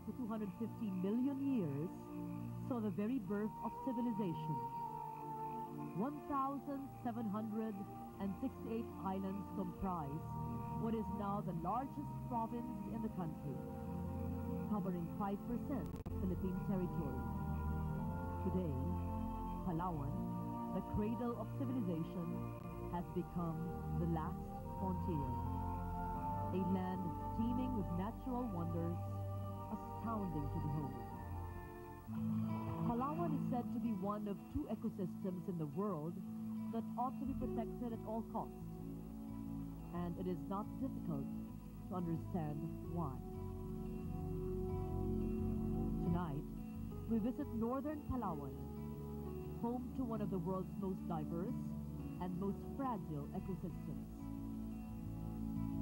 to 250 million years, saw the very birth of civilization. 1,768 islands comprise what is now the largest province in the country, covering 5% of Philippine territory. Today, Palawan, the cradle of civilization, has become the last frontier. A land teeming with natural wonders, astounding to behold. Palawan is said to be one of 2 ecosystems in the world that ought to be protected at all costs. And it is not difficult to understand why. Tonight, we visit northern Palawan, home to one of the world's most diverse and most fragile ecosystems.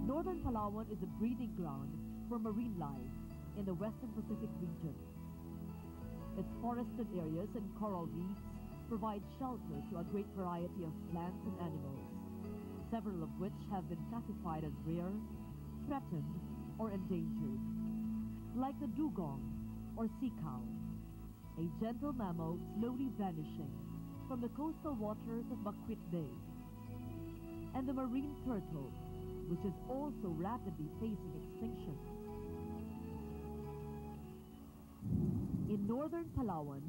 Northern Palawan is a breeding ground for marine life in the Western Pacific region. Its forested areas and coral reefs provide shelter to a great variety of plants and animals, several of which have been classified as rare, threatened, or endangered, like the dugong or sea cow, a gentle mammal slowly vanishing from the coastal waters of Maquit Bay, and the marine turtle, which is also rapidly facing extinction. In northern Palawan,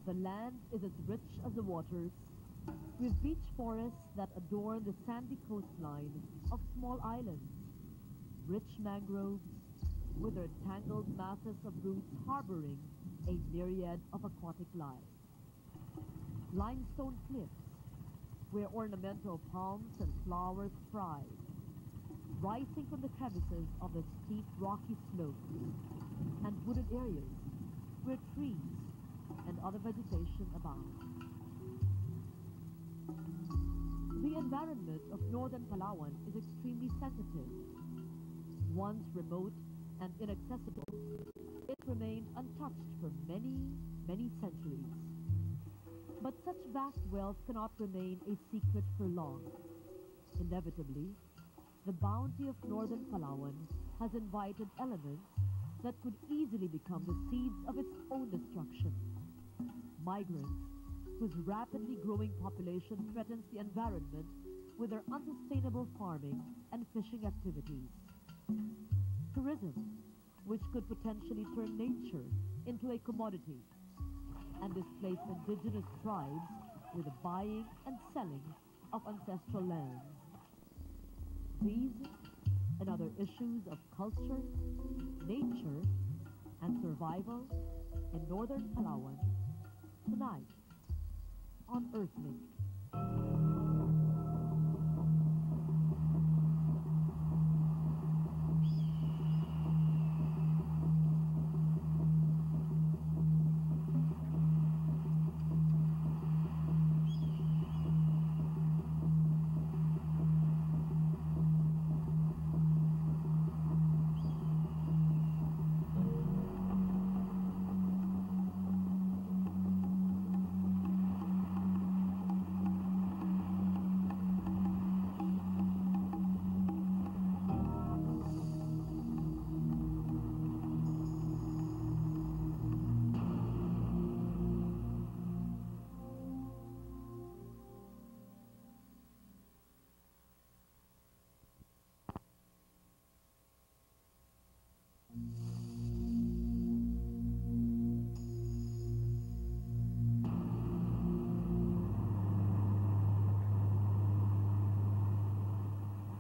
the land is as rich as the waters, with beach forests that adorn the sandy coastline of small islands, rich mangroves, with their tangled masses of roots harboring a myriad of aquatic life. Limestone cliffs, where ornamental palms and flowers thrive, rising from the crevices of the steep rocky slopes, and wooded areas where trees and other vegetation abound. The environment of northern Palawan is extremely sensitive. Once remote and inaccessible, it remained untouched for many, many centuries. But such vast wealth cannot remain a secret for long. Inevitably, the bounty of northern Palawan has invited elements that could easily become the seeds of its own destruction. Migrants, whose rapidly growing population threatens the environment with their unsustainable farming and fishing activities. Tourism, which could potentially turn nature into a commodity and displace indigenous tribes with the buying and selling of ancestral lands. These and other issues of culture, nature, and survival in northern Palawan tonight on Earthlink.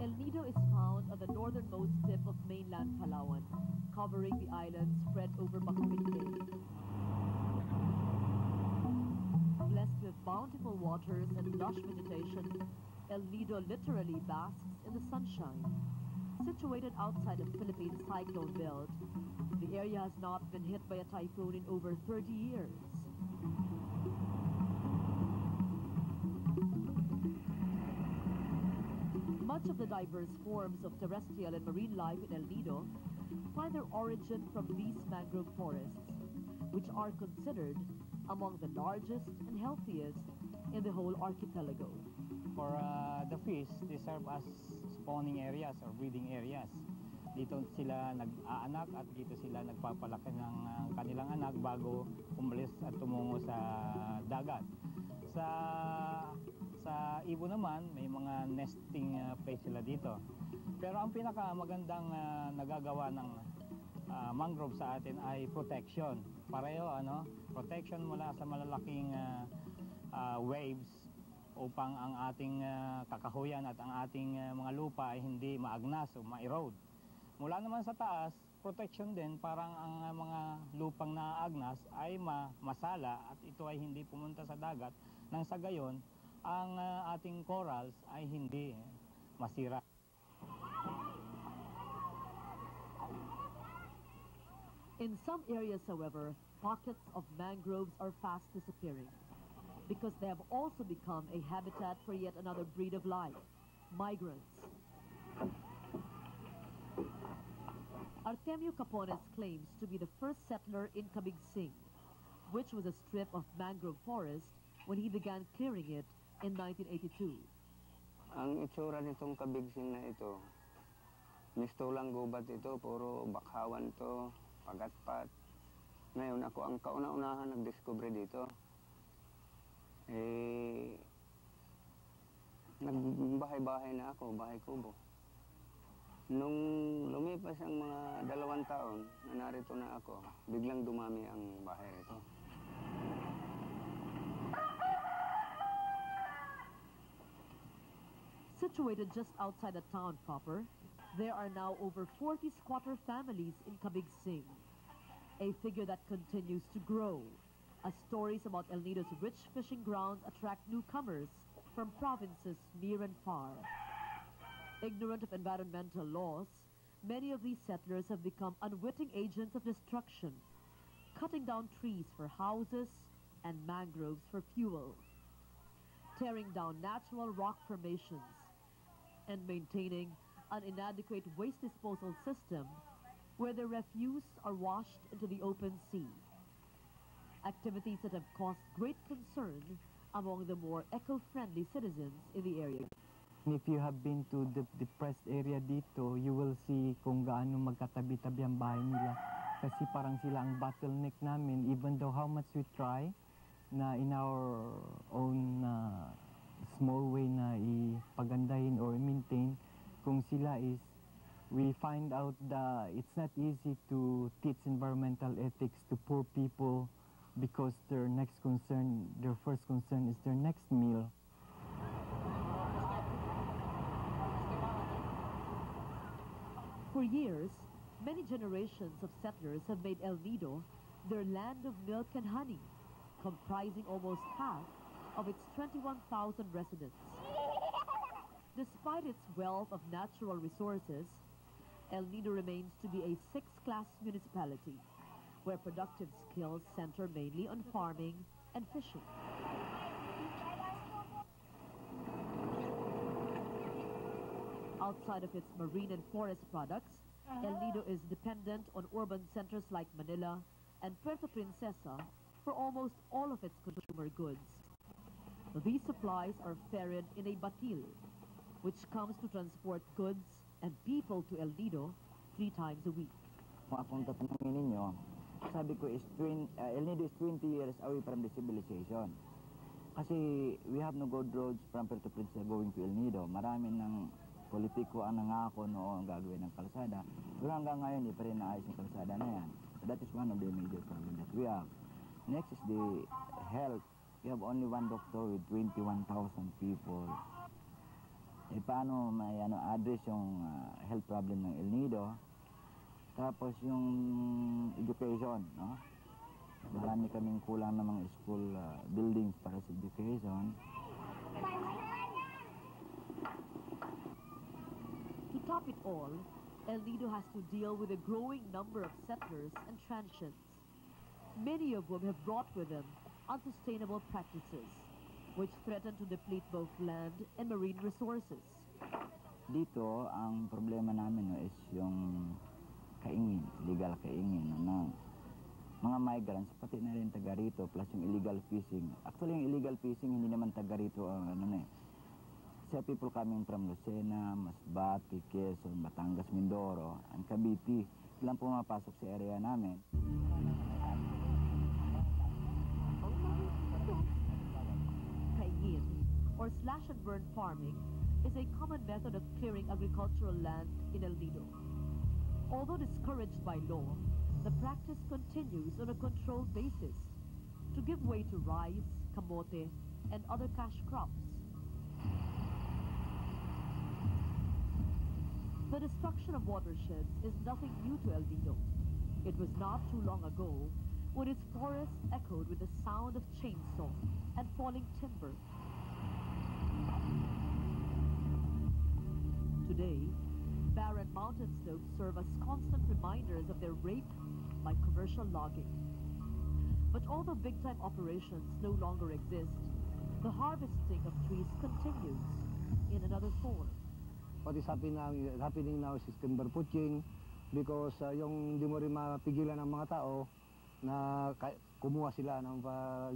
El Nido is found on the northernmost tip of mainland Palawan, covering the island spread over Maquit Bay. Blessed with bountiful waters and lush vegetation, El Nido literally basks in the sunshine. Situated outside of Philippine cyclone belt, the area has not been hit by a typhoon in over 30 years. Much of the diverse forms of terrestrial and marine life in El Nido find their origin from these mangrove forests, which are considered among the largest and healthiest in the whole archipelago. For the fish, they serve as spawning areas or breeding areas. Dito sila nag-aanak at dito sila nagpapalaki ng kanilang anak bago umalis at tumungo sa dagat. Sa ibon naman, may mga nesting place sila dito. Pero ang pinakamagandang nagagawa ng mangrove sa atin ay protection. Pareho, protection mula sa malalaking waves upang ang ating kakahuyan at ang ating mga lupa ay hindi maagnas o ma-erode. Mula naman sa taas, protection din parang ang mga lupang naaagnas ay masala at ito ay hindi pumunta sa dagat nang sa gayon ang ating corals ay hindi masira. In some areas, however, pockets of mangroves are fast disappearing because they have also become a habitat for yet another breed of life, migrants. Artemio Capones claims to be the first settler in Cabigsing, which was a strip of mangrove forest when he began clearing it in 1982. Ang itsura nitong Cabigsing na ito, mistulang gubat ito, puro bakhawan to, pagatpat. Ngayon ako ang kauna-unahan nagdiscover dito. Nagbahay-bahay na ako, bahay kubo. Nung lumipas ang mga 2 taon na narito na ako, biglang dumami ang bahay rito. Situated just outside the town proper, there are now over 40 squatter families in Cabigsing, a figure that continues to grow as stories about El Nido's rich fishing grounds attract newcomers from provinces near and far. Ignorant of environmental laws, many of these settlers have become unwitting agents of destruction, cutting down trees for houses and mangroves for fuel, tearing down natural rock formations, and maintaining an inadequate waste disposal system where the refuse are washed into the open sea. Activities that have caused great concern among the more eco-friendly citizens in the area. If you have been to the depressed area dito, you will see kung gaano magkatabi-tabi ang bahay nila. Kasi parang sila ang bottleneck namin, even though how much we try na in our own small way na ipagandahin or maintain, kung sila is, we find out that it's not easy to teach environmental ethics to poor people because their first concern is their next meal. For years, many generations of settlers have made El Nido their land of milk and honey, comprising almost half of its 21,000 residents. Despite its wealth of natural resources, El Nido remains to be a 6th-class municipality, where productive skills center mainly on farming and fishing. Outside of its marine and forest products, El Nido is dependent on urban centers like Manila and Puerto Princesa for almost all of its consumer goods. These supplies are ferried in a batil, which comes to transport goods and people to El Nido 3 times a week. Kung akong tatanungin ninyo, sabi ko is El Nido is 20 years away from the civilization. Kasi we have no good roads from Puerto Princesa going to El Nido. Marami ng politiko ang nangako noon gagawin ng kalsada. Pero hanggang ngayon, hindi pa rin naayos yung kalsada na yan. So that is one of the major problems that we have. Next is the health. We have only one doctor with 21,000 people. Paano may address yung health problem ng El Nido? Tapos yung education, no? Marami kaming kulang ng mga school buildings para sa education. To top it all, El Nido has to deal with a growing number of settlers and transients, many of whom have brought with them unsustainable practices, which threaten to deplete both land and marine resources. Dito, ang problema namin is yung kaingin, illegal kaingin. Mga migrants, pati na rin taga rito, plus yung illegal fishing. Actually, yung illegal fishing, hindi naman taga rito. say people coming from Lucena, Masbate, Quezon, Batangas, Mindoro, and Cavite, silang pumapasok sa area namin. Kaingin, or slash and burn farming, is a common method of clearing agricultural land in El Nido. Although discouraged by law, the practice continues on a controlled basis to give way to rice, kamote, and other cash crops. The destruction of watersheds is nothing new to El Nido. It was not too long ago when its forests echoed with the sound of chainsaw and falling timber. Today, barren mountain slopes serve as constant reminders of their rape by commercial logging. But although big-time operations no longer exist, the harvesting of trees continues in another form. What is happening now is timber poaching because yung hindi mo rin mapigilan ng mga tao na kumuha sila ng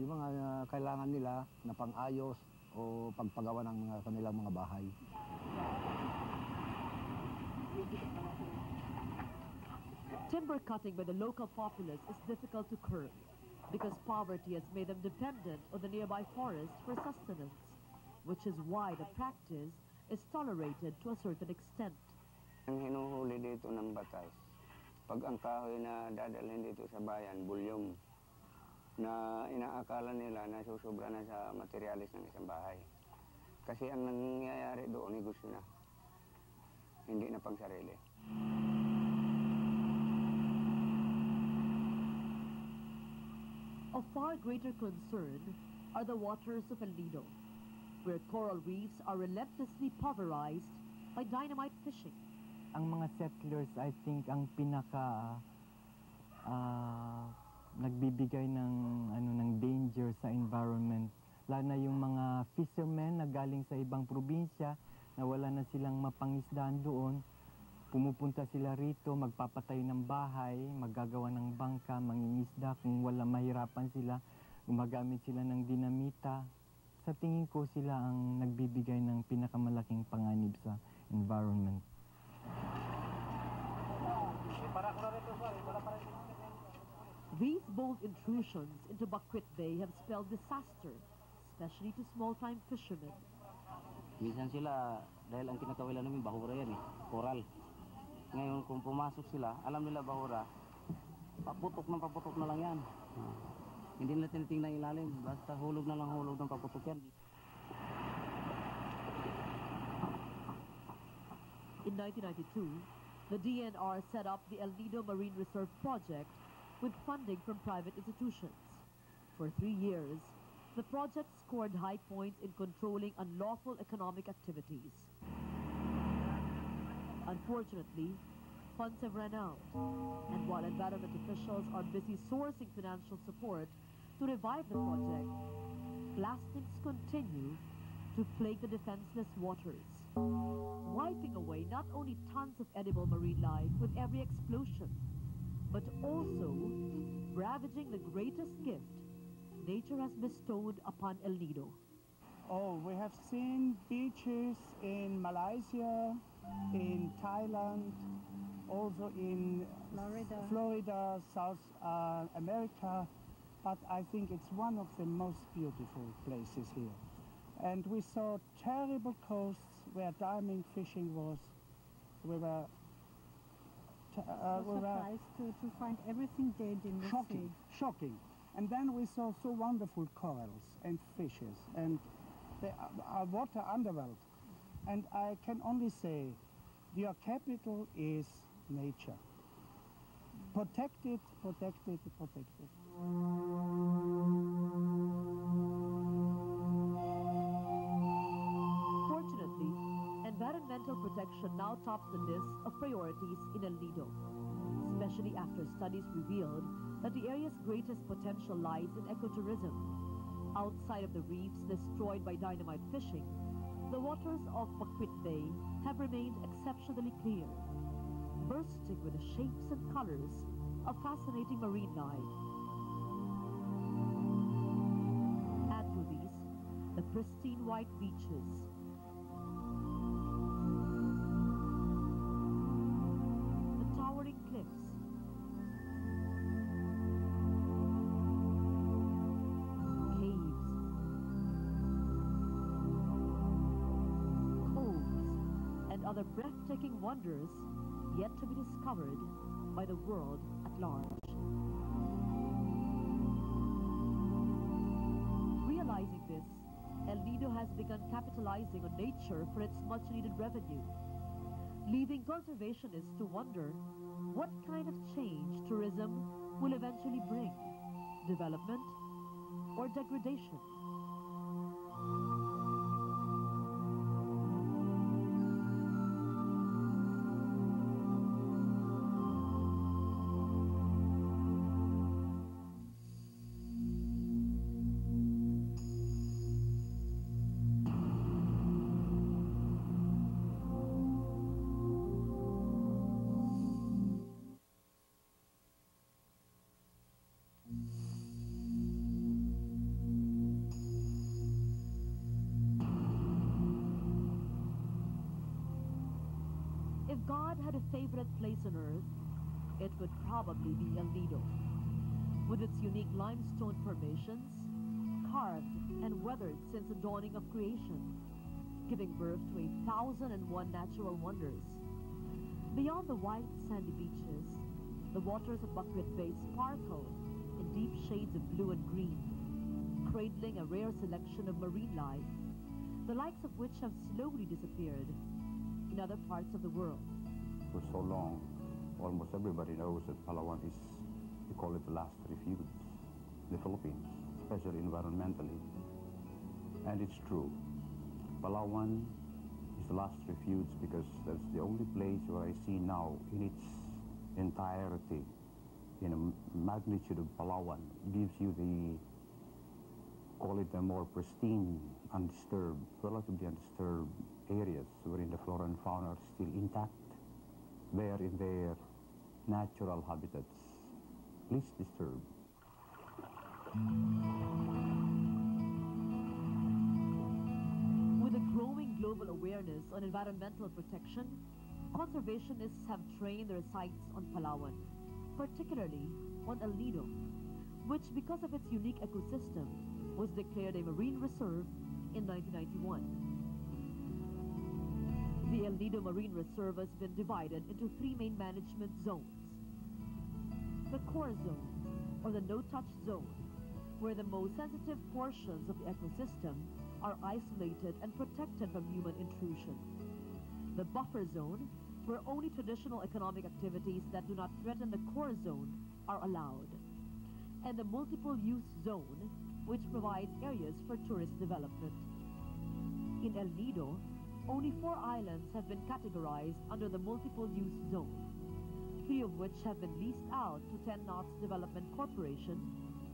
yung mga kailangan nila na pang-ayos o pagpagawa ng mga kanilang mga bahay. Timber cutting by the local populace is difficult to curb because poverty has made them dependent on the nearby forest for sustenance, which is why the practice is tolerated to a certain extent. Ang hinuhuli dito ng batas, pag ang kahoy na dadalhin dito sa bayan, bulyong, na inaakala nila na susubra na sa materialis ng isang bahay. Kasi ang nangyayari doon, gusto na. Hindi na pangsarili. Of far greater concern are the waters of El Nido, where coral reefs are relentlessly pulverized by dynamite fishing. Ang mga settlers, I think, ang pinaka nagbibigay ng danger sa environment. Lalo na yung mga fishermen na galing sa ibang probinsya na wala na silang mapangisdaan doon. Pumupunta sila rito, magpapatay ng bahay, maggagawa ng bangka, mangingisda. Kung wala, mahirapan sila, gumagamit sila ng dinamita. Sa tingin ko, sila ang nagbibigay ng pinakamalaking panganib sa environment. These bold intrusions into Bakwit Bay have spelled disaster, especially to small-time fishermen. Minsan sila, dahil ang kinakawilan namin bahura yan coral. Ngayon kung pumasok sila, alam nila bahura, paputok na lang yan. Hindi nila tinitingnan ilalim, basta hulog na lang hulog ng paputok yan. In 1992, the DNR set up the El Nido Marine Reserve Project with funding from private institutions. For 3 years, the project scored high points in controlling unlawful economic activities. Unfortunately, funds have run out, and while environment officials are busy sourcing financial support to revive the project, plastics continue to plague the defenseless waters, wiping away not only tons of edible marine life with every explosion, but also ravaging the greatest gift nature has bestowed upon El Nido. Oh, we have seen beaches in Malaysia, in Thailand, also in Florida, South America, but I think it's one of the most beautiful places here. And we saw terrible coasts where diamond fishing was. We were surprised to find everything dead in the sea. Shocking. And then we saw so wonderful corals and fishes and our water underworld. And I can only say, your capital is nature. Protect it, protect it, protect it. Fortunately, environmental protection now tops the list of priorities in El Nido, especially after studies revealed that the area's greatest potential lies in ecotourism. Outside of the reefs destroyed by dynamite fishing, the waters of Bakwit Bay have remained exceptionally clear, bursting with the shapes and colors of fascinating marine life. Add to these the pristine white beaches, breathtaking wonders yet to be discovered by the world at large. Realizing this, El Nido has begun capitalizing on nature for its much-needed revenue, leaving conservationists to wonder what kind of change tourism will eventually bring, development or degradation. If God had a favorite place on earth, it would probably be El Nido. With its unique limestone formations, carved and weathered since the dawning of creation, giving birth to 1,001 natural wonders. Beyond the white sandy beaches, the waters of Buckreef Bay sparkle in deep shades of blue and green, cradling a rare selection of marine life, the likes of which have slowly disappeared in other parts of the world. For so long, almost everybody knows that Palawan is, we call it the last refuge, the Philippines, especially environmentally. And it's true. Palawan is the last refuge because that's the only place where I see now in its entirety, in a magnitude of Palawan, gives you the, call it a more pristine, undisturbed, relatively undisturbed areas wherein the flora and fauna are still intact. They are in their natural habitats, least disturbed. With a growing global awareness on environmental protection, conservationists have trained their sights on Palawan, particularly on El Nido, which, because of its unique ecosystem, was declared a marine reserve in 1991. The El Nido Marine Reserve has been divided into three main management zones. The core zone, or the no-touch zone, where the most sensitive portions of the ecosystem are isolated and protected from human intrusion. The buffer zone, where only traditional economic activities that do not threaten the core zone are allowed. And the multiple-use zone, which provides areas for tourist development. In El Nido, only 4 islands have been categorized under the multiple-use zone, 3 of which have been leased out to 10 Knots Development Corporation,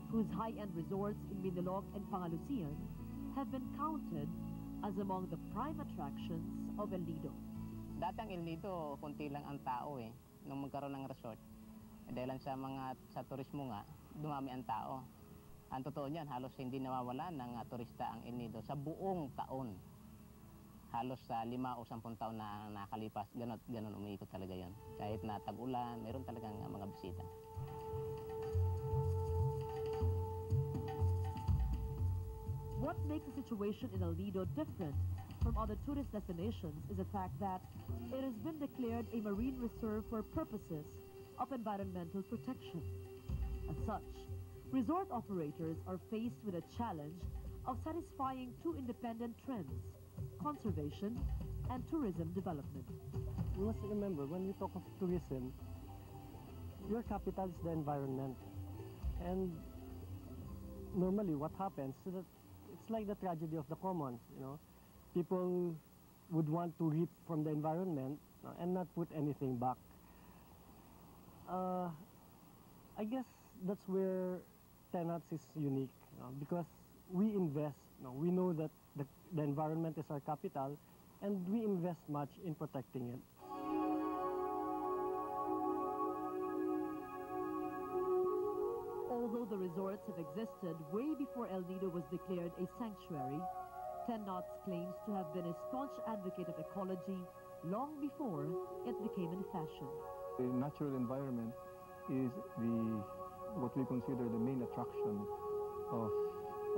whose high-end resorts in Minilog and Pangalucian have been counted as among the prime attractions of El Nido. Dati ang El Nido, kunti lang ang tao nung magkaroon ng resort. Dahil lang sa turismo nga, dumami ang tao. Ang totoo niyan, halos hindi nawawala ng turista ang El Nido sa buong taon. Halos sa 5 o 10 taon na nakalipas, ganun umiikot talaga yon. Kahit na tag-ulan, meron talagang mga bisita. What makes the situation in El Nido different from other tourist destinations is the fact that it has been declared a marine reserve for purposes of environmental protection. As such, resort operators are faced with a challenge of satisfying 2 independent trends: conservation and tourism development. You must remember, when we talk of tourism, your capital is the environment. And normally what happens is that it's like the tragedy of the commons, you know. People would want to reap from the environment and not put anything back. I guess that's where Tenats is unique, because we invest. We know that the environment is our capital, and we invest much in protecting it. Although the resorts have existed way before El Nido was declared a sanctuary, 10 Knots claims to have been a staunch advocate of ecology long before it became in fashion. The natural environment is what we consider the main attraction of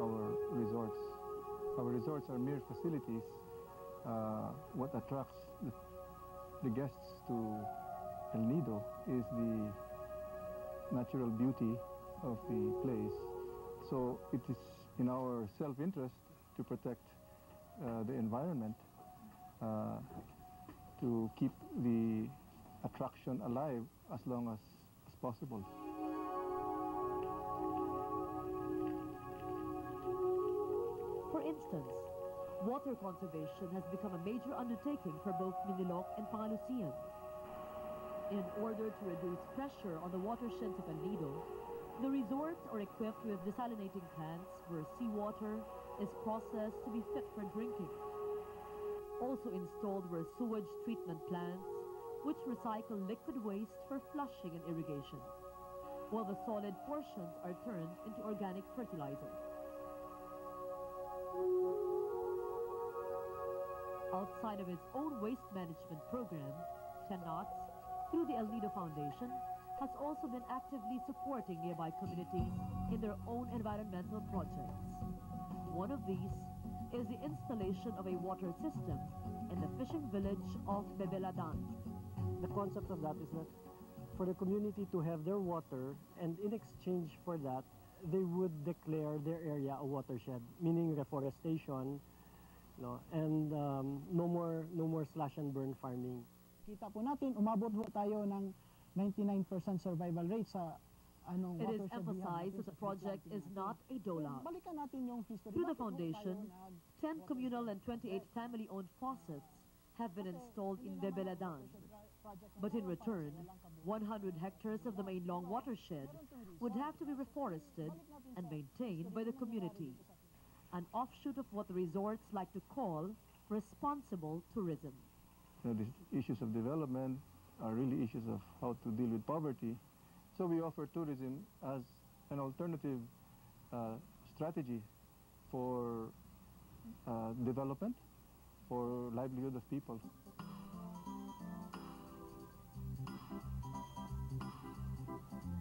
our resorts. Our resorts are mere facilities. What attracts the the guests to El Nido is the natural beauty of the place. So it is in our self-interest to protect the environment, to keep the attraction alive as long as possible. For instance, water conservation has become a major undertaking for both Minilok and Pangalucian. In order to reduce pressure on the watersheds of El Nido, the resorts are equipped with desalinating plants where seawater is processed to be fit for drinking. Also installed were sewage treatment plants which recycle liquid waste for flushing and irrigation, while the solid portions are turned into organic fertilizer. Outside of its own waste management program, TENOTS, through the El Nido Foundation, has also been actively supporting nearby communities in their own environmental projects. One of these is the installation of a water system in the fishing village of Bebeladan. The concept of that is that for the community to have their water, and in exchange for that, they would declare their area a watershed, meaning reforestation, and no more slash and burn farming. Kita po natin, umabot po tayo ng 99% survival rate sa It is emphasized that the project is not a dole-out. Through the foundation, 10 communal and 28 family-owned faucets have been installed in Bebeladan. But in return, 100 hectares of the Mainlong watershed would have to be reforested and maintained by the community, an offshoot of what the resorts like to call responsible tourism. The issues of development are really issues of how to deal with poverty. So we offer tourism as an alternative strategy for development, for livelihood of people.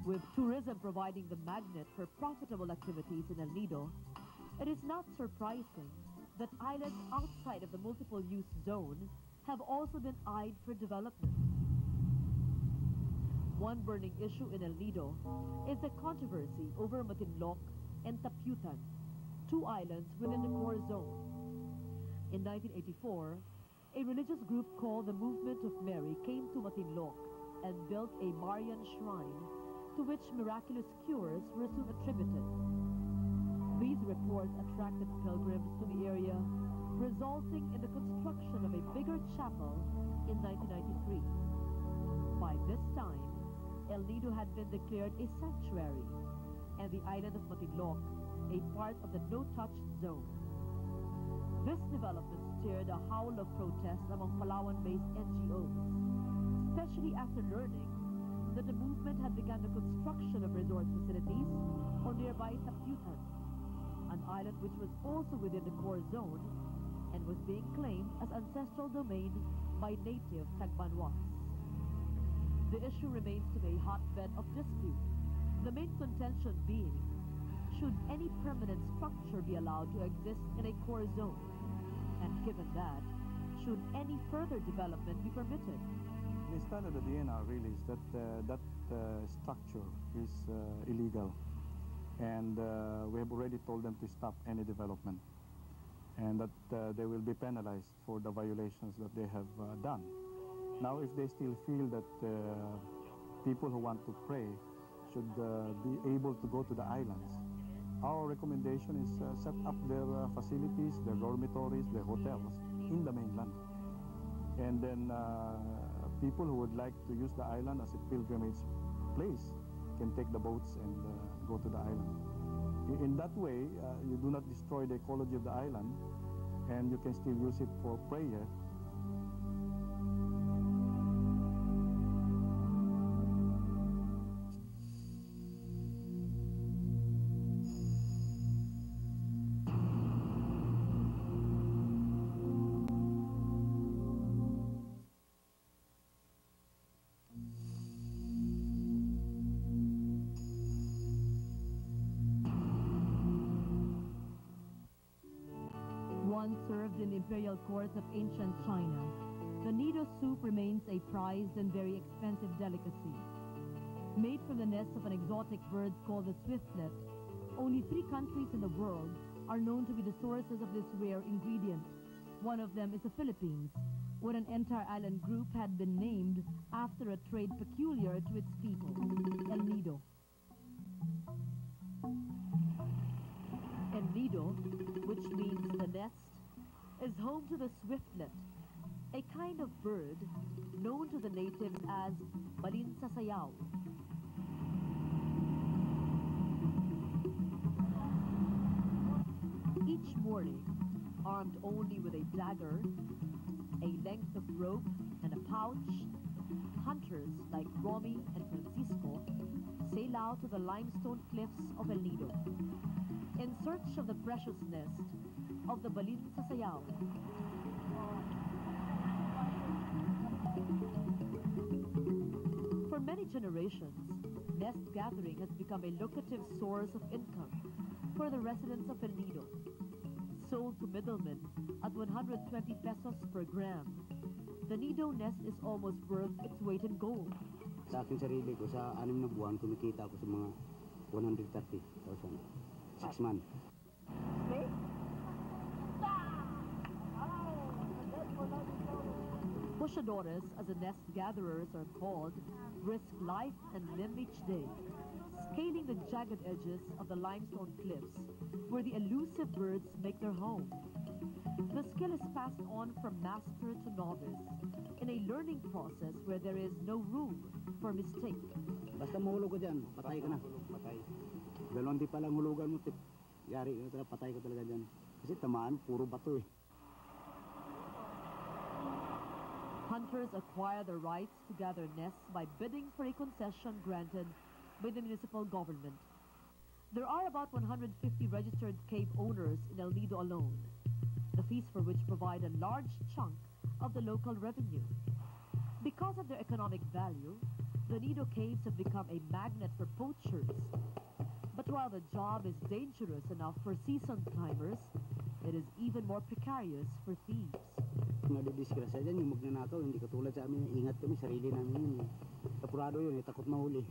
With tourism providing the magnet for profitable activities in El Nido, it is not surprising that islands outside of the multiple-use zone have also been eyed for development. One burning issue in El Nido is the controversy over Matinloc and Taputan, two islands within the core zone. In 1984, a religious group called the Movement of Mary came to Matinloc and built a Marian shrine to which miraculous cures were soon attributed. These reports attracted pilgrims to the area, resulting in the construction of a bigger chapel in 1993. By this time, El Nido had been declared a sanctuary, and the island of Matinloc a part of the no-touch zone. This development stirred a howl of protest among Palawan-based NGOs, especially after learning that the movement had begun the construction of resort facilities on nearby Taputan, an island which was also within the core zone and was being claimed as ancestral domain by native Tagbanwas. The issue remains today a hotbed of dispute, the main contention being, should any permanent structure be allowed to exist in a core zone? And given that, should any further development be permitted? The stand of the DNR really is that that structure is illegal, and we have already told them to stop any development, and that they will be penalized for the violations that they have done. Now, if they still feel that people who want to pray should be able to go to the islands, our recommendation is set up their facilities, their dormitories, their hotels in the mainland. And then people who would like to use the island as a pilgrimage place can take the boats and go to the island. In that way, you do not destroy the ecology of the island, and you can still use it for prayer. One served in the imperial courts of ancient China, The nido soup remains a prized and very expensive delicacy. Made from the nest of an exotic bird called the swiftlet, only 3 countries in the world are known to be the sources of this rare ingredient. One of them is the Philippines, where an entire island group had been named after a trade peculiar to its people, El Nido. El Nido, which means the nest, is home to the swiftlet, a kind of bird known to the natives as Balinsasayaw. Each morning, armed only with a dagger, a length of rope, and a pouch, hunters like Romy and Francisco sail out to the limestone cliffs of El Nido in search of the precious nest of the Balinsasayaw. For many generations, nest gathering has become a lucrative source of income for the residents of El Nido. Sold to middlemen at 120 pesos per gram, the nido nest is almost worth its weight in gold. Sa akin sarili ko, sa 6 na buwan, kumikita ako sa mga 130,000. 6 months. Pushadores, as the nest gatherers are called, risk life and limb each day, scaling the jagged edges of the limestone cliffs where the elusive birds make their home. The skill is passed on from master to novice in a learning process where there is no room for mistake. Basta mahulog ka dyan, patay ka na. Dalawang di pa lang hulugan mo, yari ka na, patay ka talaga dyan. Kasi tamaan, puro bato eh. Hunters acquire the rights to gather nests by bidding for a concession granted by the municipal government. There are about 150 registered cave owners in El Nido alone, the fees for which provide a large chunk of the local revenue. Because of their economic value, the Nido caves have become a magnet for poachers. But while the job is dangerous enough for seasoned climbers, it is even more precarious for thieves. Nadidisgrasya dyan, yung magnanakaw, hindi katulad sa amin, ingat kami, sarili namin yun. Kapurado yun, takot mahuli.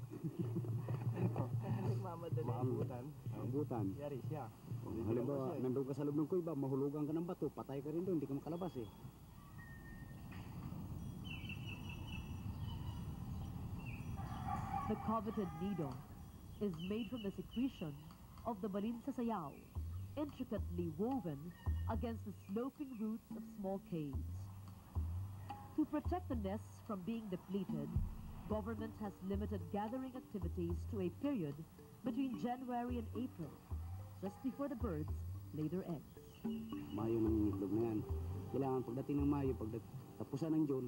Maabutan. Yari siya. Halimbawa, nandun ka sa loob ng kuiba, mahulugan ka ng bato, patay ka rin doon, hindi ka makalabas eh. The coveted nido is made from the secretion of the Balinsasayaw, intricately woven against the sloping roots of small caves. To protect the nests from being depleted, government has limited gathering activities to a period between January and April, just before the birds lay their eggs. Mayo nangingitlog na yan. Kailangan pagdating ng Mayo, tapusan ng June,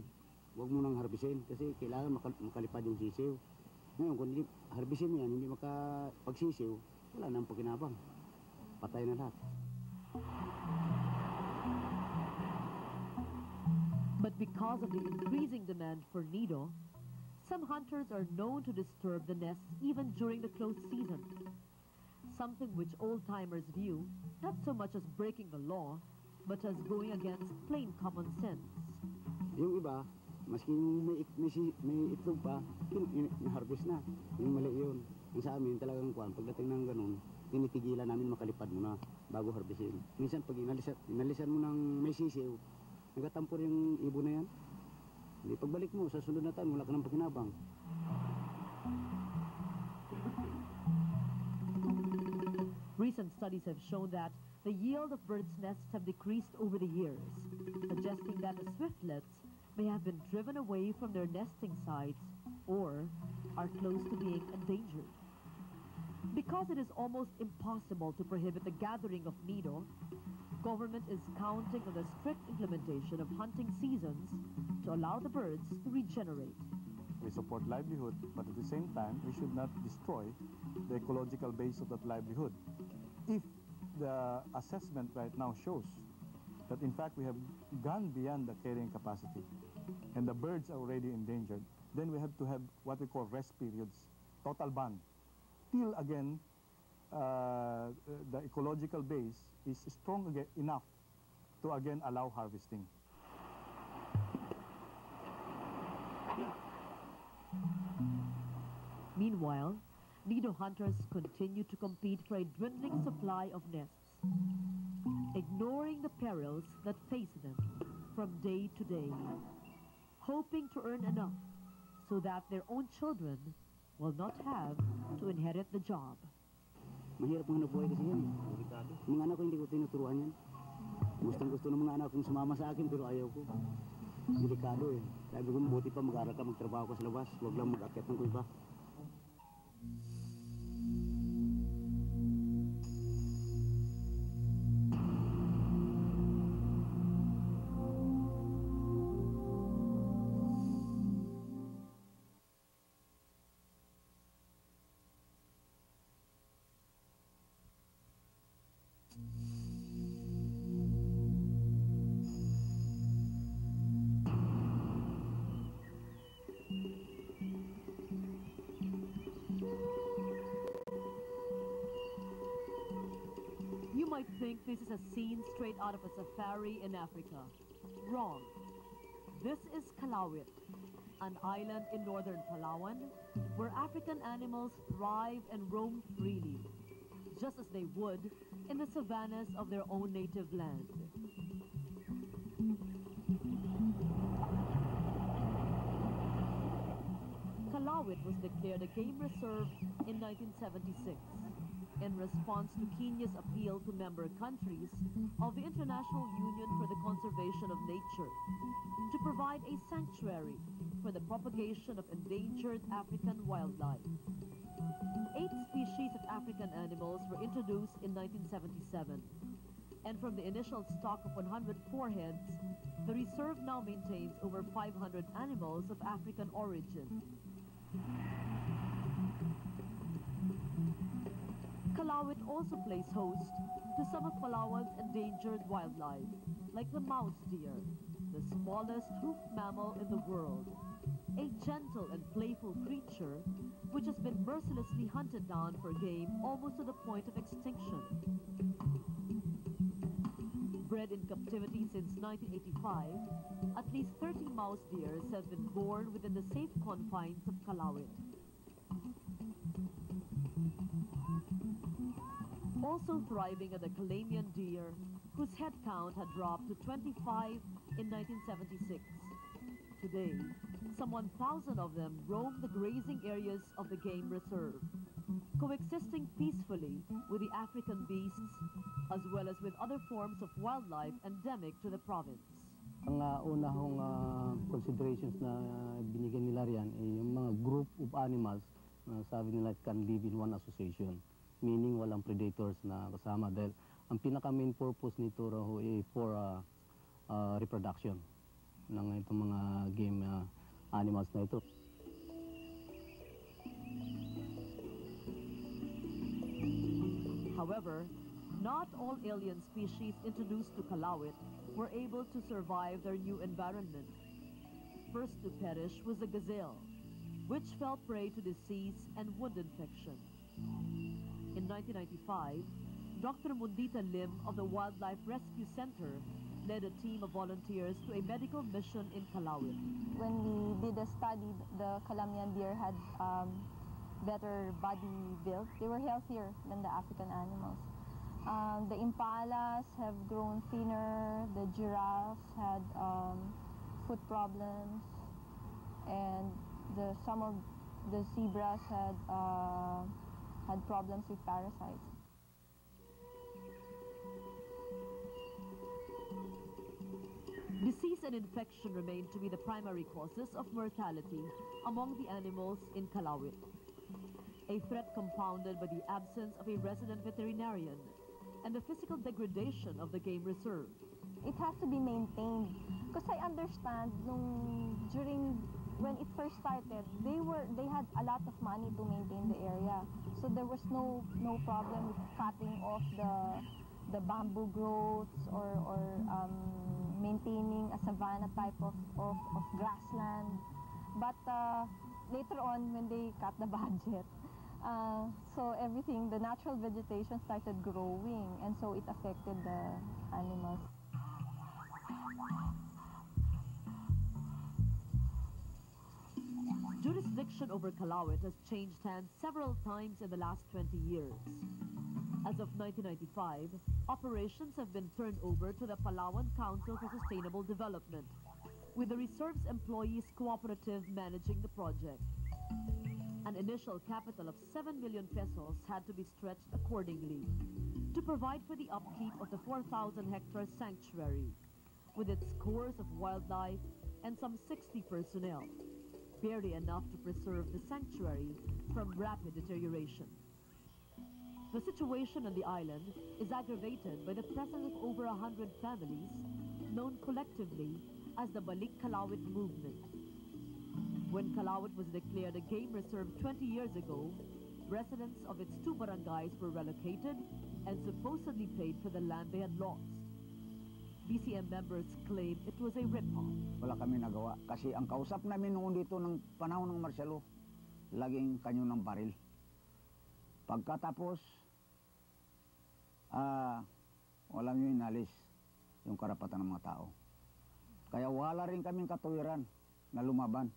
huwag mo nang harbisin kasi kailangan makalipad yung sisiw. Ngayon, kung harbisin mo yan, hindi makapagsisiw, wala nang pakinabang. Patay na lahat. But because of the increasing demand for nido, some hunters are known to disturb the nests even during the close season. Something which old-timers view not so much as breaking the law, but as going against plain common sense. Yung iba, maski may itlog pa, harvest na. Yung mali yun. Yung sa amin talagang kuwan, pagdating ng ganun, tinitigilan namin makalipad muna bago harvestin. Minsan pag inalisan mo ng may sisiw, nagatampor yung ibon na yan. Hindi, pagbalik mo sa sunod na taon, wala ka ng pakinabang. Recent studies have shown that the yield of birds' nests have decreased over the years, suggesting that the swiftlets may have been driven away from their nesting sites or are close to being endangered. Because it is almost impossible to prohibit the gathering of nido, government is counting on the strict implementation of hunting seasons to allow the birds to regenerate. We support livelihood, but at the same time, we should not destroy the ecological base of that livelihood. If the assessment right now shows that in fact we have gone beyond the carrying capacity and the birds are already endangered, then we have to have what we call rest periods, total ban, till again the ecological base is strong enough to again allow harvesting. Meanwhile, Nido hunters continue to compete for a dwindling supply of nests, ignoring the perils that face them from day to day, hoping to earn enough so that their own children will not have to inherit the job. Mahirap mga nabuhay kasi yan. Mga anak ko hindi ko tinuturuan yan. Gustong-gusto ng mga anak kong sumama sa akin pero ayaw ko. Delikado eh. Sabi ko, buti pa mag-aral ka, magtrabaho ka sa labas. Huwag lang mag-akyat ng kuiba. You might think this is a scene straight out of a safari in Africa. Wrong. This is Kalawit, an island in northern Palawan where African animals thrive and roam freely, just as they would in the savannas of their own native land. Kalawit was declared a game reserve in 1976 in response to Kenya's appeal to member countries of the International Union for the Conservation of Nature to provide a sanctuary for the propagation of endangered African wildlife. 8 species of African animals were introduced in 1977, and from the initial stock of 104 heads, the reserve now maintains over 500 animals of African origin. Kalawit also plays host to some of Palawan's endangered wildlife, like the mouse deer, the smallest hoofed mammal in the world, a gentle and playful creature which has been mercilessly hunted down for game almost to the point of extinction. Bred in captivity since 1985, at least 30 mouse deers have been born within the safe confines of Kalawit. Also thriving are the Kalamian deer, whose head count had dropped to 25 in 1976. Today, some 1,000 of them roam the grazing areas of the game reserve, coexisting peacefully with the African beasts, as well as with other forms of wildlife endemic to the province. Ang unahong considerations na binigyan nila riyan ay yung mga group of animals na sabi nila can live in one association, meaning walang predators na kasama dahil ang pinaka-main purpose nito raw ay for reproduction ng itong mga game animals na ito. However, not all alien species introduced to Kalawit were able to survive their new environment. First to perish was the gazelle, which fell prey to disease and wound infection. In 1995, Dr. Mundita Lim of the Wildlife Rescue Center led a team of volunteers to a medical mission in Kalawit. When we did a study, the Kalamian deer had better body build. They were healthier than the African animals. The impalas have grown thinner, the giraffes had foot problems, and some of the zebras had problems with parasites. Disease and infection remain to be the primary causes of mortality among the animals in Kalawit, a threat compounded by the absence of a resident veterinarian and the physical degradation of the game reserve. It has to be maintained. Because I understand, when it first started, they had a lot of money to maintain the area. So there was no problem with cutting off the bamboo growths or maintaining a savanna type of grassland. But later on, when they cut the budget, so everything, the natural vegetation started growing, and so it affected the animals. Jurisdiction jurisdiction over Calauit has changed hands several times in the last 20 years. As of 1995, operations have been turned over to the Palawan Council for Sustainable Development, with the Reserves Employees Cooperative managing the project. An initial capital of 7 million pesos had to be stretched accordingly to provide for the upkeep of the 4,000-hectare sanctuary, with its scores of wildlife and some 60 personnel, barely enough to preserve the sanctuary from rapid deterioration. The situation on the island is aggravated by the presence of over 100 families known collectively as the Balik Calauit movement. When Calauit was declared a game reserve 20 years ago, residents of its 2 barangays were relocated and supposedly paid for the land they had lost. BCM members claim it was a rip-off. Wala kami nagawa kasi ang kausap namin noon dito ng panahon ng Marcelo, laging kanyo ng baril. Pagkatapos, wala nyo inalis yung karapatan ng mga tao. Kaya wala rin kaming katuwiran na lumaban.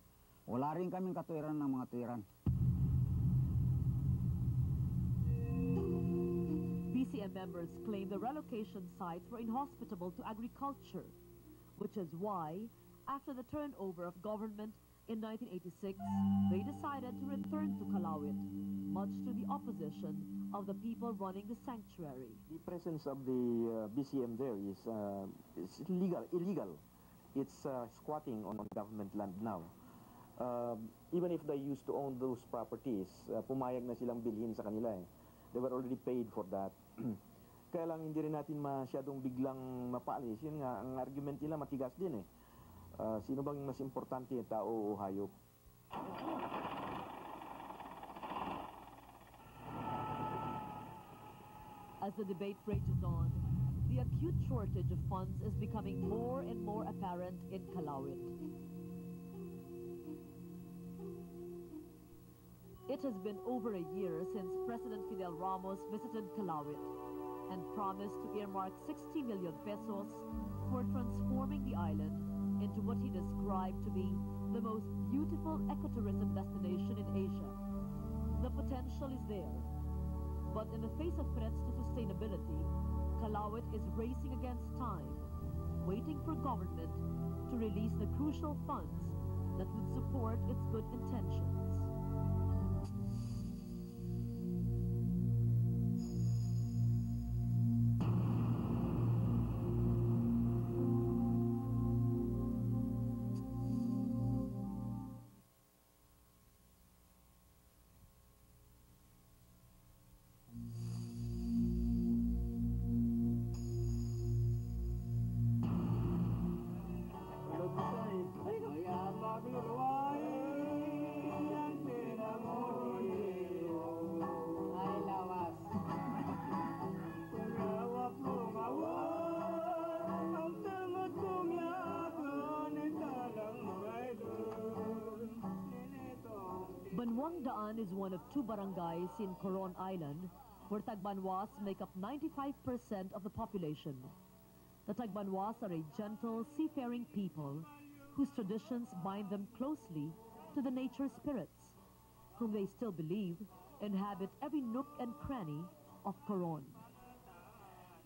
Wala rin kaming katuwiran ng mga tuwiran. BCM members claim the relocation sites were inhospitable to agriculture, which is why, after the turnover of government in 1986, they decided to return to Calauit, much to the opposition of the people running the sanctuary. The presence of the BCM there is illegal. It's squatting on government land now. Even if they used to own those properties, pumayag na silang bilhin sa kanila eh. They were already paid for that. Kaya lang hindi rin natin masyadong biglang mapaalis. Yun nga, ang argument nila matigas din eh. Sino bang mas importante, tao o hayop? As the debate rages on, the acute shortage of funds is becoming more and more apparent in Calauit. It has been over a year since President Fidel Ramos visited Calauit and promised to earmark 60 million pesos for transforming the island into what he described to be the most beautiful ecotourism destination in Asia. The potential is there, but in the face of threats to sustainability, Calauit is racing against time, waiting for government to release the crucial funds that would support its good intentions. Banwang Daan is one of 2 barangays in Coron Island, where Tagbanwas make up 95% of the population. The Tagbanwas are a gentle, seafaring people whose traditions bind them closely to the nature spirits, whom they still believe inhabit every nook and cranny of Coron.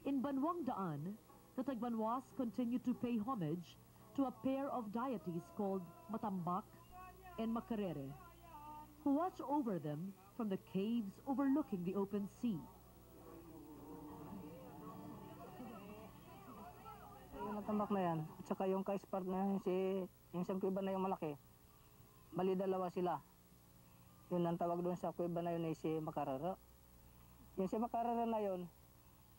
In Banwang Daan, the Tagbanwas continue to pay homage to a pair of deities called Matambak and Makarere, who watch over them from the caves overlooking the open sea. Yung matambak na yan, at saka yung kaispart na yan, yung isang kuiba na yung malaki, bali dalawa sila. Yun ang tawag doon sa kuiba na yun ay si Makarara. Yung si Makarara na yun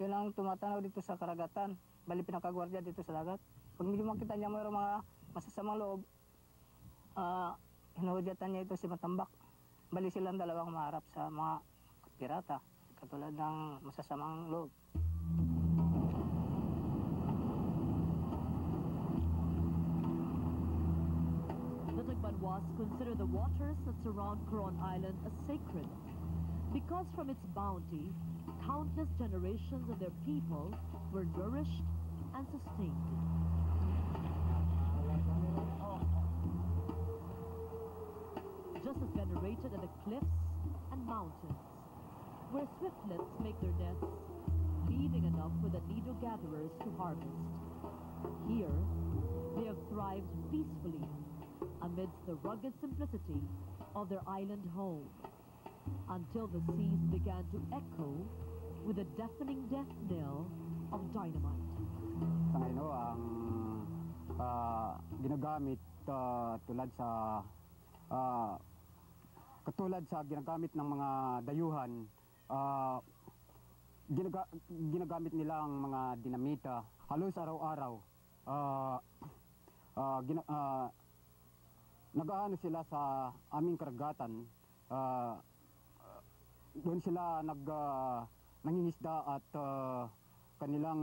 ang tumatanaw dito sa karagatan, bali pinakagwardya dito sa dagat. Pag medyo makita niya mayroong mga masasamang loob, hinuhudyatan niya ito si Matambak. Bali silang dalawang maharap sa mga pirata, katulad ng masasamang loob. The Tagbanwas consider the waters that surround Coron Island as sacred, because from its bounty, countless generations of their people were nourished and sustained. just as venerated are the cliffs and mountains, where swiftlets make their nests, leaving enough for the needle gatherers to harvest. Here, they have thrived peacefully amidst the rugged simplicity of their island home, until the seas began to echo with the deafening death knell of dynamite. Sa ngayon, ang ginagamit katulad sa ginagamit ng mga dayuhan, ginagamit nila ang mga dinamita halos araw-araw. Nag-aano sila sa aming karagatan, doon sila nangingisda at kanilang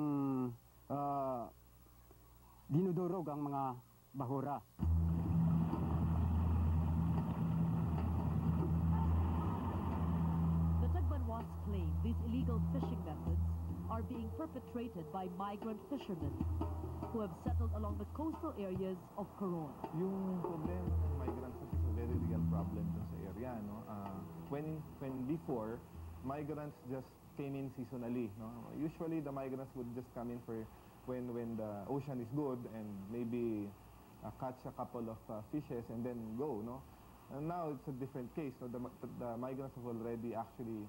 dinudurog ang mga bahura. The Tagbanwas claim these illegal fishing methods are being perpetrated by migrant fishermen who have settled along the coastal areas of Coron. Yung problema ng migrants is a very real problem dun sa area, no? When before, migrants just came in seasonally, no? Usually the migrants would just come in for when the ocean is good and maybe catch a couple of fishes and then go, no? And now it's a different case. So the migrants have already actually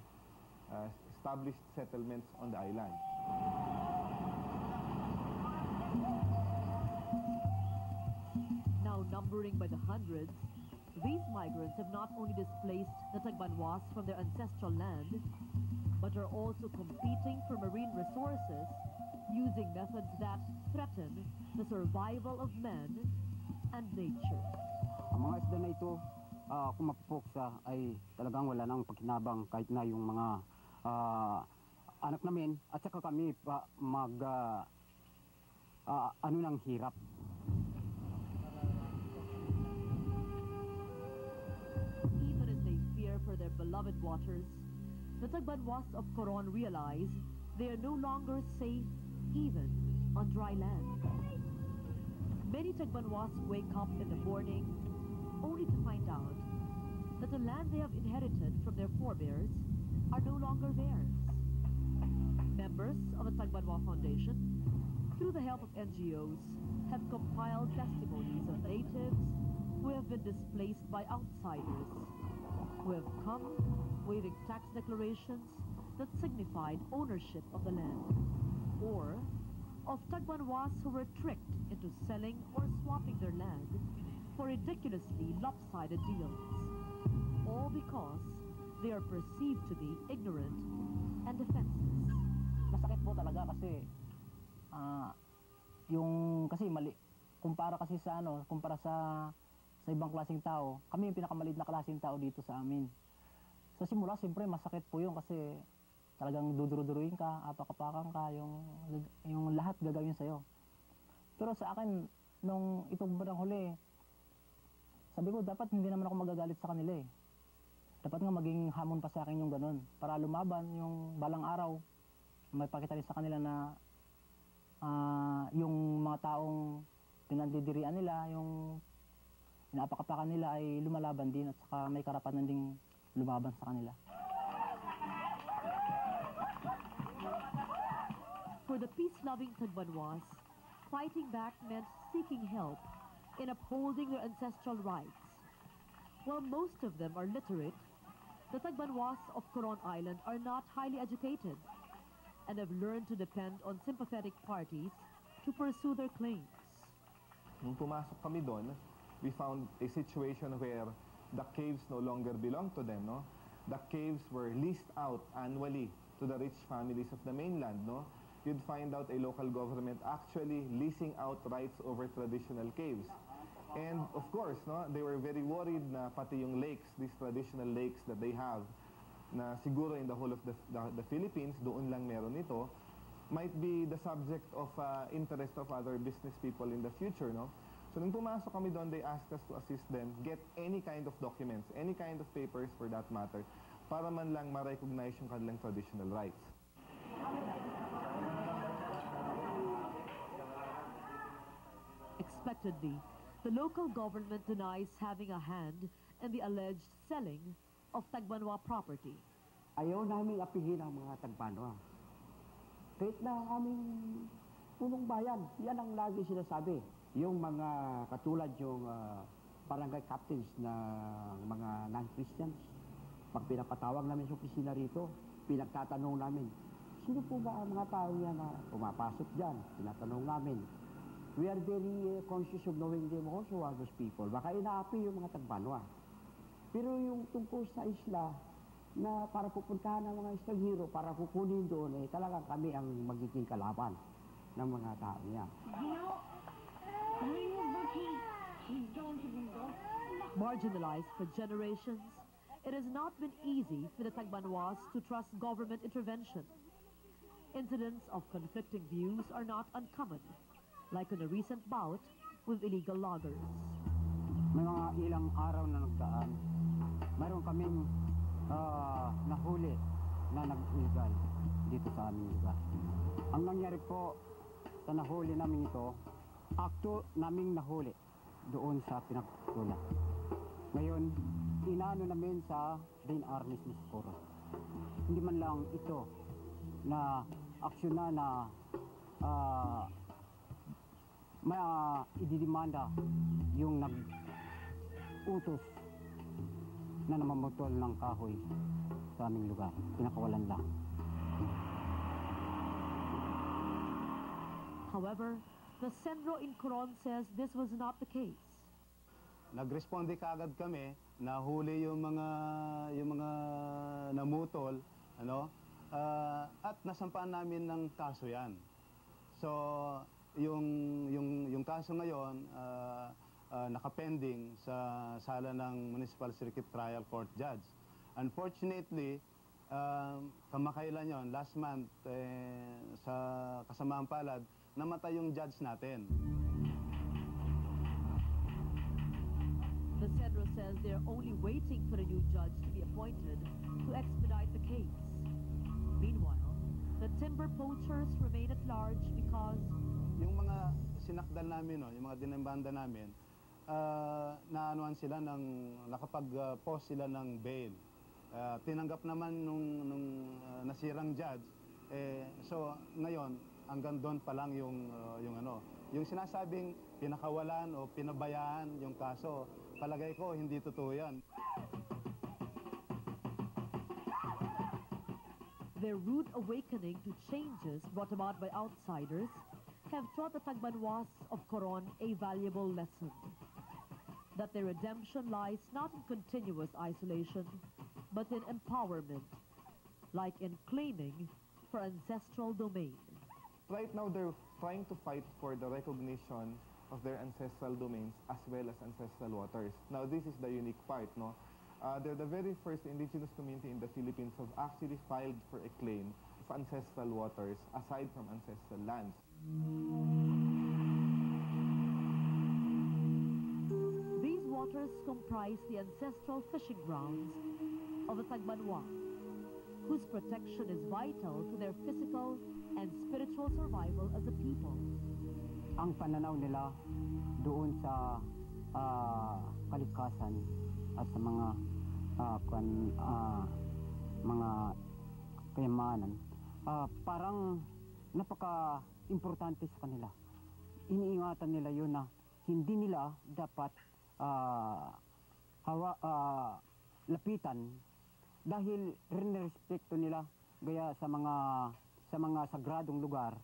established settlements on the island. Now numbering by the hundreds, these migrants have not only displaced the Tagbanwas from their ancestral land, but are also competing for marine resources using methods that threaten the survival of man and nature. Ang mga isda na ito, kung mapupuksa, ay talagang wala nang pakinabang kahit na yung mga anak namin at saka kami ng hirap. Even as they fear for their beloved waters, the Tagbanwas of Coron realize they are no longer safe even on dry land. Many Tagbanwas wake up in the morning only to find out that the land they have inherited from their forebears are no longer theirs. Members of the Tagbanwa Foundation, through the help of NGOs, have compiled testimonies of natives who have been displaced by outsiders, who have come waving tax declarations that signified ownership of the land, or of Tagbanwas who were tricked into selling or swapping their land for ridiculously lopsided deals, all because they are perceived to be ignorant and defenseless. Masakit po talaga kasi kasi mali kumpara sa ibang klaseng tao. Kami yung pinakamaliit na klaseng tao dito sa amin. Sa simula, siyempre masakit po yun kasi talagang duduruduruin ka, apakapakan ka, yung lahat gagawin sa'yo. Pero sa akin, nung itong barang huli, sabi ko, dapat hindi naman ako magagalit sa kanila eh. Dapat nga maging hamon pa sa akin yung ganun. Para lumaban, yung balang araw, may pakita rin sa kanila na yung mga taong pinandidirian nila, yung inapakapakan nila ay lumalaban din at saka may karapatan ding lumaban sa kanila. For the peace-loving Tagbanwas, fighting back meant seeking help in upholding their ancestral rights. While most of them are literate, the Tagbanwas of Coron Island are not highly educated and have learned to depend on sympathetic parties to pursue their claims. Nung pumasok kami doon, we found a situation where the caves no longer belong to them, no? The caves were leased out annually to the rich families of the mainland, no? You'd find out a local government actually leasing out rights over traditional caves. And of course, no, they were very worried na pati yung lakes, these traditional lakes that they have, na siguro in the whole of the Philippines, doon lang meron ito, might be the subject of interest of other business people in the future, no? So nung pumasok kami doon, they asked us to assist them get any kind of documents, any kind of papers for that matter, para man lang ma-recognize yung kanilang traditional rights. Expectedly, the local government denies having a hand in the alleged selling of Tagbanwa property. Ayaw namin apigin ang mga Tagbanwa. Kahit na aming punong bayan, yan ang lagi sinasabi. Yung mga katulad yung barangay captains na mga non-Christians, pag pinapatawag namin sa opisina rito, pinagtatanong namin, sino po ba ang mga tao yan na pumapasok dyan? Tinatanong namin. We are very conscious of knowing them also, those people. Baka inaapi yung mga Tagbanwa. Pero yung tungkol sa isla, na para pupuntahan ng mga estanghero, para kukunin doon, eh talagang kami ang magiging kalaban ng mga tao niya. Marginalized for generations, it has not been easy for the Tagbanwas to trust government intervention. Incidents of conflicting views are not uncommon, like in a recent bout with illegal loggers. May mga ilang araw na nagdaan, mayroon kaming nahuli na nag-illegal dito sa aming lugar. Ang nangyari po sa nahuli namin ito, akto naming nahuli doon sa pinagkukulan. Ngayon, inaano namin sa Rain Armies ni Socorro. Hindi man lang ito na aksyon na ididimanda yung nag-utos na namamutol ng kahoy sa aming lugar. Pinakawalan lang. However, the Centro in Coron says this was not the case. Nagresponde kaagad kami, nahuli yung mga namutol, at nasampaan namin ng kaso yan. So, yung kaso ngayon, nakapending sa sala ng Municipal Circuit Trial Court Judge. Unfortunately, kamakailan yon, last month, sa kasamaang palad, namatay yung judge natin. The Centro says they're only waiting for a new judge to be appointed to expedite the case. Meanwhile, the timber poachers remain at large because yung mga sinakdal namin, yung mga dinembanda namin, naanuan sila nakapag-post sila ng bail. Tinanggap naman nung nasirang judge. So ngayon, hanggang doon pa lang yung sinasabing pinakawalan o pinabayaan yung kaso. Palagay ko, hindi totoo yan. Their rude awakening to changes brought about by outsiders have taught the Tagbanwas of Coron a valuable lesson. That their redemption lies not in continuous isolation, but in empowerment, like in claiming for ancestral domain. Right now, they're trying to fight for the recognition of their ancestral domains as well as ancestral waters. Now, this is the unique part, no? They're the very first indigenous community in the Philippines who have actually filed for a claim of ancestral waters aside from ancestral lands. These waters comprise the ancestral fishing grounds of the Tagbanwa, whose protection is vital to their physical and spiritual survival as a people. Ang pananaw nila doon sa kalikasan at sa mga kayamanan, parang napaka-importante sa kanila. Iniingatan nila yun na hindi nila dapat lapitan dahil rin-respekto nila gaya sa mga sagradong lugar.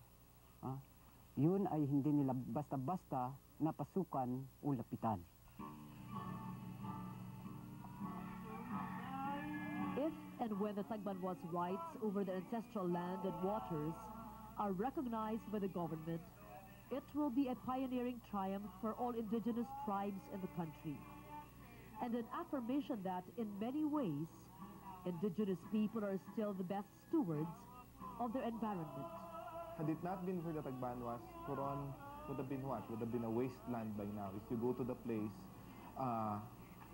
Yun ay hindi nila basta-basta napasukan o lapitan. If and when the Tagbanwas' rights over their ancestral land and waters are recognized by the government, it will be a pioneering triumph for all indigenous tribes in the country, and an affirmation that, in many ways, indigenous people are still the best stewards of their environment. Had it not been for the Tagbanwas, Coron would have been what? Would have been a wasteland by now. If you go to the place,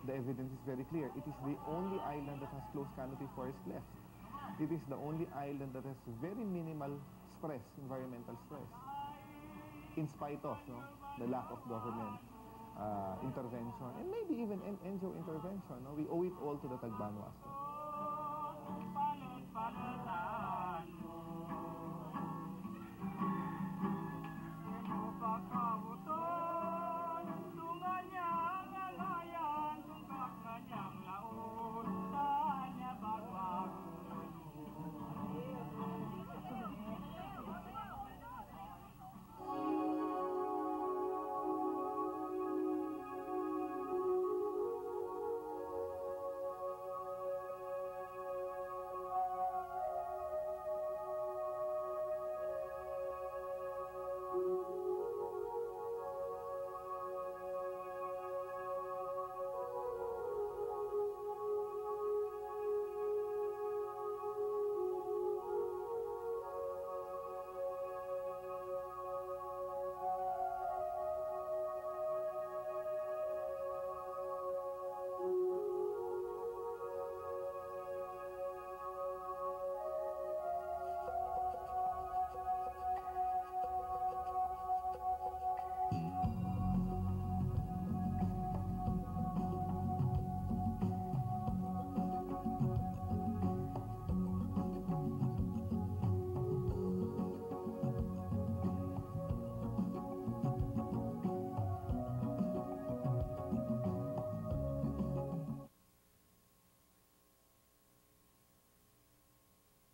the evidence is very clear. It is the only island that has close canopy forest left. It is the only island that has very minimal stress, environmental stress, in spite of the lack of government intervention, and maybe even an NGO intervention. No? We owe it all to the Tagbanwas. No?